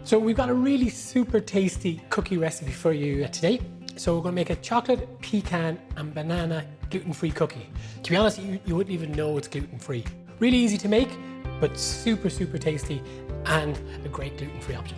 So we've got a really super tasty cookie recipe for you today. So we're going to make a chocolate, pecan and banana gluten-free cookie. To be honest, you wouldn't even know it's gluten-free. Really easy to make, but super tasty and a great gluten-free option.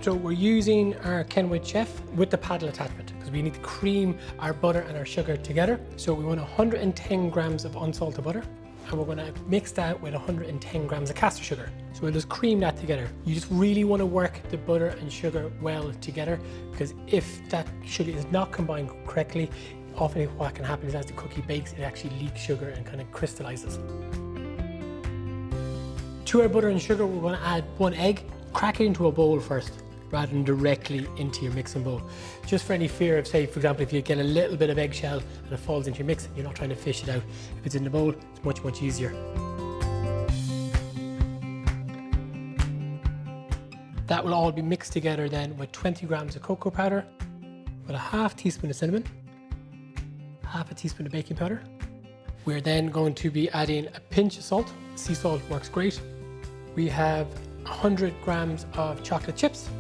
So we're using our Kenwood chef with the paddle attachment because we need to cream our butter and our sugar together. So we want 110 grams of unsalted butter, and we're going to mix that with 110 grams of caster sugar. So we'll just cream that together. You just really want to work the butter and sugar well together, because if that sugar is not combined correctly, often what can happen is as the cookie bakes, it actually leaks sugar and kind of crystallizes. To our butter and sugar, we're going to add 1 egg. Crack it into a bowl first, rather than directly into your mixing bowl. Just for any fear of, say, for example, if you get a little bit of eggshell and it falls into your mix, you're not trying to fish it out. If it's in the bowl, it's much easier. That will all be mixed together then with 20 grams of cocoa powder, with a ½ teaspoon of cinnamon, ½ teaspoon of baking powder. We're then going to be adding a pinch of salt. Sea salt works great. We have 100 grams of chocolate chips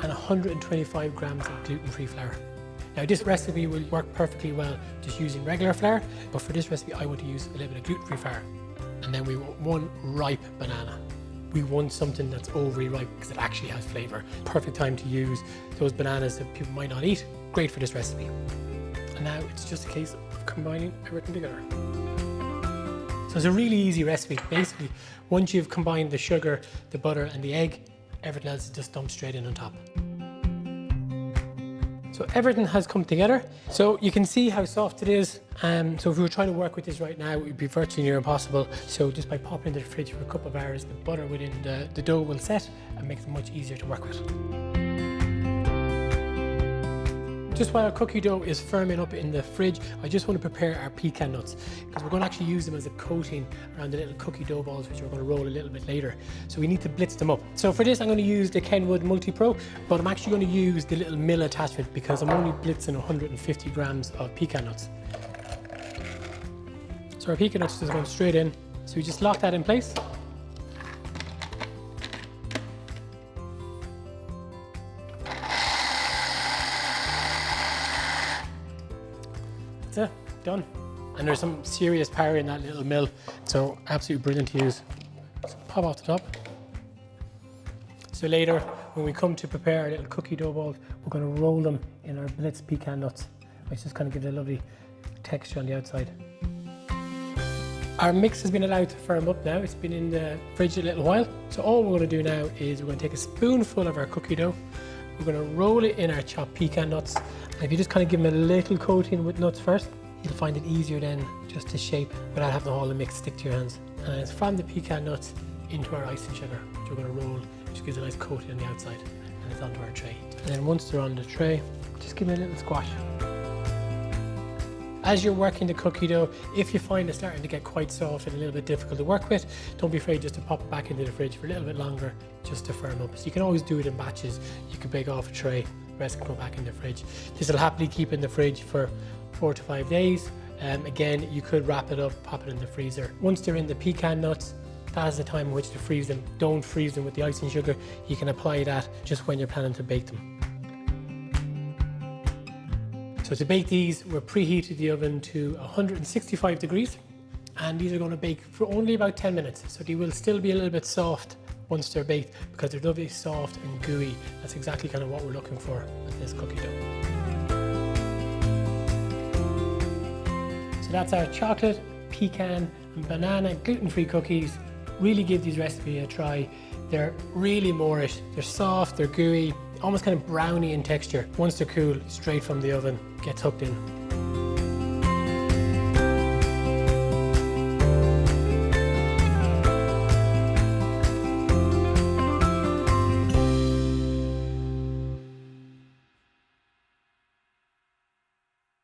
and 125 grams of gluten-free flour. Now this recipe will work perfectly well just using regular flour, but for this recipe I want to use a little bit of gluten-free flour. And then we want 1 ripe banana. We want something that's overly ripe because it actually has flavour. Perfect time to use those bananas that people might not eat. Great for this recipe. And now it's just a case of combining everything together. So it's a really easy recipe. Basically, once you've combined the sugar, the butter and the egg, everything else is just dumped straight in on top. So everything has come together. So you can see how soft it is. So if we were trying to work with this right now, it would be virtually near impossible. So just by popping it into the fridge for a couple of hours, the butter within the dough will set and makes it much easier to work with. Just while our cookie dough is firming up in the fridge, I just want to prepare our pecan nuts, because we're going to actually use them as a coating around the little cookie dough balls, which we're going to roll a little bit later. So we need to blitz them up. So for this, I'm going to use the Kenwood Multi-Pro, but I'm actually going to use the little mill attachment because I'm only blitzing 150 grams of pecan nuts. So our pecan nuts is going straight in. So we just lock that in place. That's it, done. And there's some serious power in that little mill, so absolutely brilliant to use. So pop off the top. So later, when we come to prepare our little cookie dough balls, we're going to roll them in our blitzed pecan nuts, which just kind of gives a lovely texture on the outside. Our mix has been allowed to firm up now. It's been in the fridge a little while. So all we're going to do now is we're going to take a spoonful of our cookie dough. We're going to roll it in our chopped pecan nuts. And if you just kind of give them a little coating with nuts first, you'll find it easier then just to shape without having all the mix stick to your hands. And it's from the pecan nuts into our icing sugar, which we're going to roll, which gives a nice coating on the outside. And it's onto our tray. And then once they're on the tray, just give them a little squash. As you're working the cookie dough, if you find it starting to get quite soft and a little bit difficult to work with, don't be afraid just to pop it back into the fridge for a little bit longer just to firm up. So you can always do it in batches. You can bake off a tray, the rest can go back in the fridge. This will happily keep in the fridge for 4 to 5 days. Again, you could wrap it up, pop it in the freezer. Once they're in the pecan nuts, that is the time in which to freeze them. Don't freeze them with the icing sugar. You can apply that just when you're planning to bake them. So to bake these, we're preheated the oven to 165 degrees, and these are going to bake for only about 10 minutes. So they will still be a little bit soft once they're baked because they're lovely soft and gooey. That's exactly kind of what we're looking for with this cookie dough. So that's our chocolate, pecan and banana gluten-free cookies. Really give these recipes a try. They're really Moorish. They're soft, they're gooey, almost kind of brownie in texture. Once they're cool, straight from the oven, gets hooked in.